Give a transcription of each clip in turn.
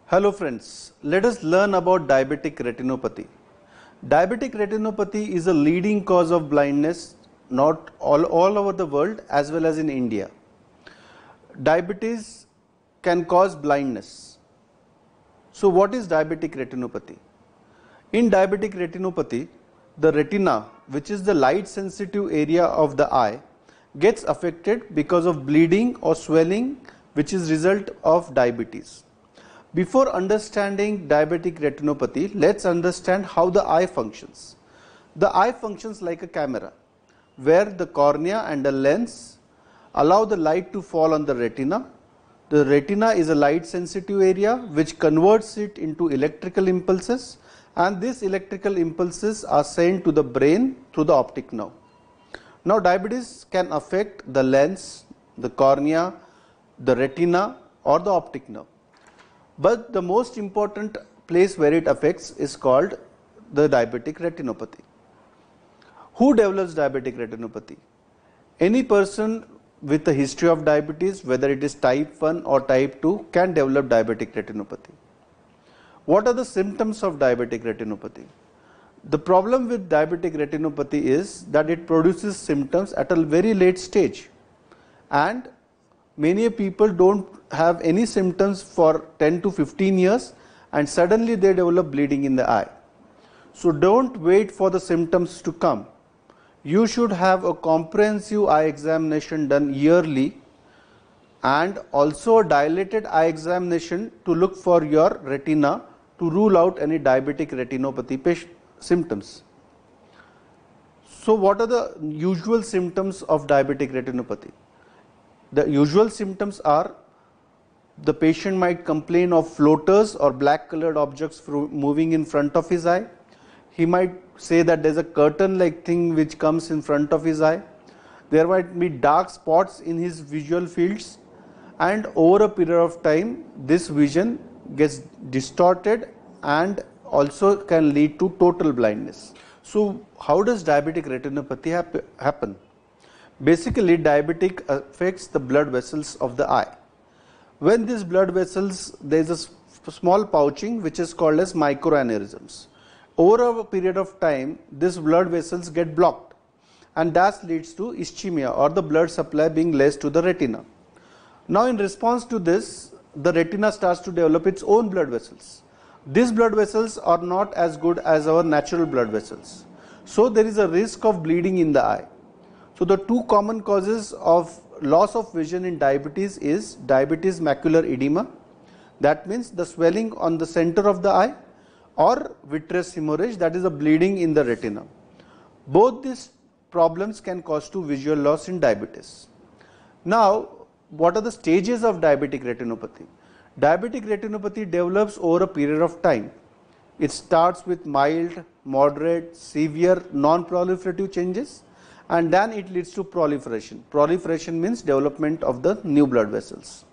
Hello friends, let us learn about diabetic retinopathy. Diabetic retinopathy is a leading cause of blindness not all over the world as well as in India. Diabetes can cause blindness. So what is diabetic retinopathy? In diabetic retinopathy, the retina, which is the light sensitive area of the eye, gets affected because of bleeding or swelling which is result of diabetes. Before understanding diabetic retinopathy, let's understand how the eye functions. The eye functions like a camera, where the cornea and the lens allow the light to fall on the retina. The retina is a light sensitive area which converts it into electrical impulses, and these electrical impulses are sent to the brain through the optic nerve. Now diabetes can affect the lens, the cornea, the retina or the optic nerve. But the most important place where it affects is called the diabetic retinopathy. Who develops diabetic retinopathy? Any person with a history of diabetes, whether it is type 1 or type 2, can develop diabetic retinopathy. What are the symptoms of diabetic retinopathy? The problem with diabetic retinopathy is that it produces symptoms at a very late stage, and many people don't have any symptoms for 10 to 15 years and suddenly they develop bleeding in the eye. So don't wait for the symptoms to come. You should have a comprehensive eye examination done yearly and also a dilated eye examination to look for your retina to rule out any diabetic retinopathy symptoms. So what are the usual symptoms of diabetic retinopathy? The usual symptoms are the patient might complain of floaters or black colored objects moving in front of his eye. He might say that there is a curtain like thing which comes in front of his eye. There might be dark spots in his visual fields, and over a period of time this vision gets distorted and also can lead to total blindness. So how does diabetic retinopathy happen? Basically, diabetic affects the blood vessels of the eye. When these blood vessels, there is a small pouching which is called as microaneurysms. Over a period of time, these blood vessels get blocked, and that leads to ischemia or the blood supply being less to the retina. Now in response to this, the retina starts to develop its own blood vessels. These blood vessels are not as good as our natural blood vessels. So there is a risk of bleeding in the eye. So the two common causes of loss of vision in diabetes is diabetes macular edema, that means the swelling on the center of the eye, or vitreous hemorrhage, that is a bleeding in the retina. Both these problems can cause to visual loss in diabetes. Now what are the stages of diabetic retinopathy? Diabetic retinopathy develops over a period of time. It starts with mild, moderate, severe, non-proliferative changes, and then it leads to proliferation. Proliferation means development of the new blood vessels.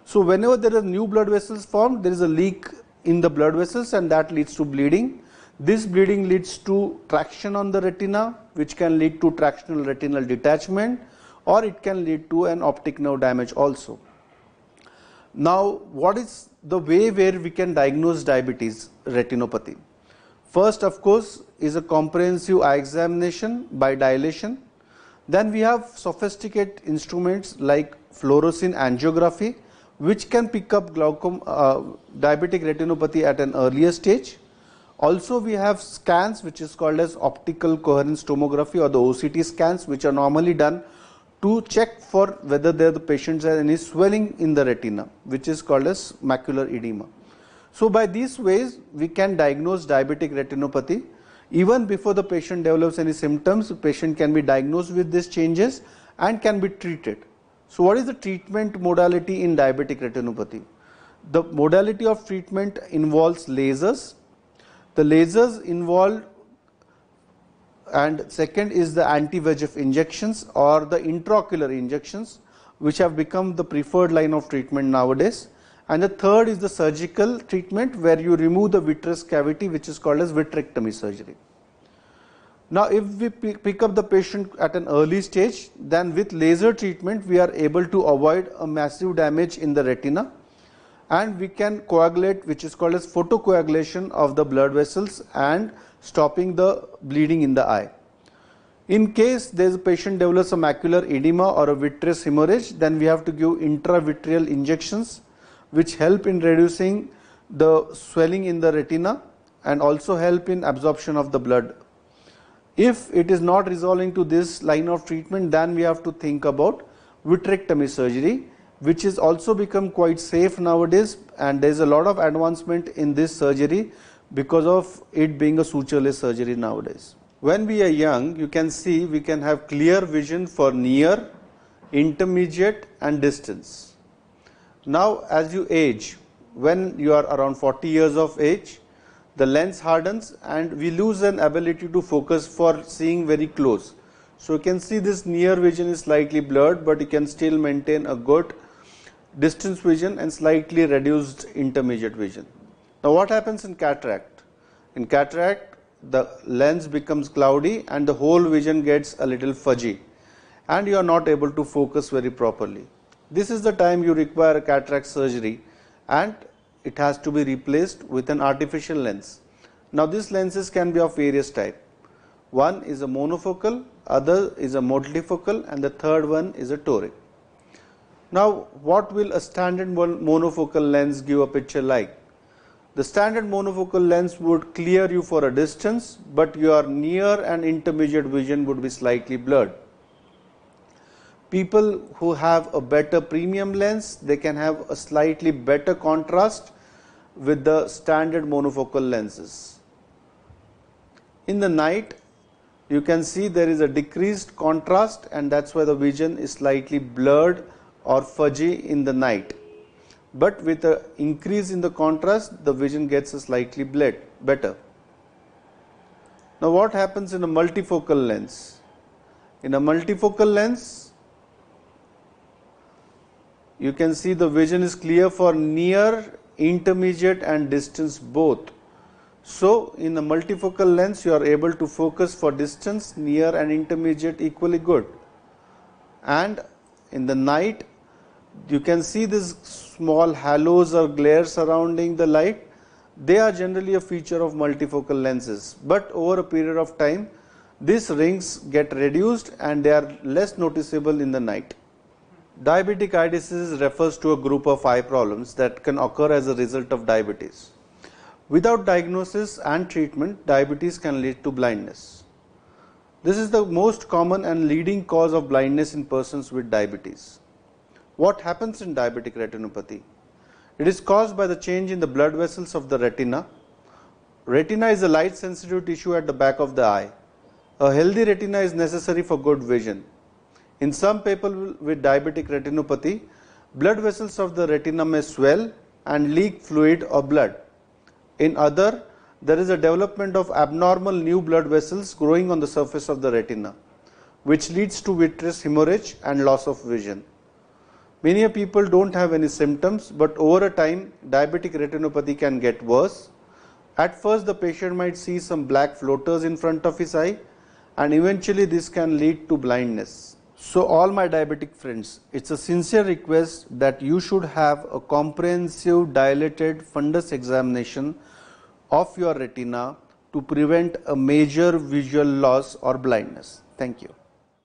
So whenever there are new blood vessels formed, there is a leak in the blood vessels and that leads to bleeding. This bleeding leads to traction on the retina, which can lead to tractional retinal detachment, or it can lead to an optic nerve damage also. Now what is the way where we can diagnose diabetes retinopathy? First, of course, is a comprehensive eye examination by dilation. Then we have sophisticated instruments like fluorescein angiography, which can pick up diabetic retinopathy at an earlier stage. Also we have scans which is called as optical coherence tomography or the OCT scans, which are normally done to check for whether the patients have any swelling in the retina, which is called as macular edema. So by these ways we can diagnose diabetic retinopathy. Even before the patient develops any symptoms, the patient can be diagnosed with these changes and can be treated. So what is the treatment modality in diabetic retinopathy? The modality of treatment involves lasers. The lasers involve, and second is the anti-VEGF injections or the intraocular injections, which have become the preferred line of treatment nowadays. And the third is the surgical treatment, where you remove the vitreous cavity, which is called as vitrectomy surgery. Now if we pick up the patient at an early stage, then with laser treatment we are able to avoid a massive damage in the retina, and we can coagulate, which is called as photocoagulation of the blood vessels and stopping the bleeding in the eye. In case there is a patient develops a macular edema or a vitreous hemorrhage, then we have to give intravitreal injections which help in reducing the swelling in the retina and also help in absorption of the blood. If it is not resolving to this line of treatment, then we have to think about vitrectomy surgery, which is also become quite safe nowadays, and there is a lot of advancement in this surgery because of it being a sutureless surgery nowadays. When we are young, you can see we can have clear vision for near, intermediate and distance. Now as you age, when you are around 40 years of age, the lens hardens and we lose an ability to focus for seeing very close. So you can see this near vision is slightly blurred, but you can still maintain a good distance vision and slightly reduced intermediate vision. Now what happens in cataract? In cataract, the lens becomes cloudy and the whole vision gets a little fuzzy and you are not able to focus very properly. This is the time you require a cataract surgery and it has to be replaced with an artificial lens. Now these lenses can be of various types. One is a monofocal, other is a multifocal and the third one is a toric. Now what will a standard monofocal lens give a picture like? The standard monofocal lens would clear you for a distance, but your near and intermediate vision would be slightly blurred. People who have a better premium lens, they can have a slightly better contrast with the standard monofocal lenses. In the night, you can see there is a decreased contrast and that's why the vision is slightly blurred or fuzzy in the night. But with an increase in the contrast, the vision gets a slightly better. Now what happens in a multifocal lens? In a multifocal lens, you can see the vision is clear for near, intermediate and distance both. So in a multifocal lens, you are able to focus for distance, near and intermediate equally good. And in the night, you can see these small halos or glare surrounding the light. They are generally a feature of multifocal lenses, but over a period of time, these rings get reduced and they are less noticeable in the night. Diabetic eye disease refers to a group of eye problems that can occur as a result of diabetes. Without diagnosis and treatment, diabetes can lead to blindness. This is the most common and leading cause of blindness in persons with diabetes. What happens in diabetic retinopathy? It is caused by the change in the blood vessels of the retina. Retina is a light sensitive tissue at the back of the eye. A healthy retina is necessary for good vision. In some people with diabetic retinopathy, blood vessels of the retina may swell and leak fluid or blood. In other, there is a development of abnormal new blood vessels growing on the surface of the retina, which leads to vitreous hemorrhage and loss of vision. Many people don't have any symptoms, but over a time, diabetic retinopathy can get worse. At first, the patient might see some black floaters in front of his eye, and eventually this can lead to blindness. So all my diabetic friends, it's a sincere request that you should have a comprehensive dilated fundus examination of your retina to prevent a major visual loss or blindness. Thank you.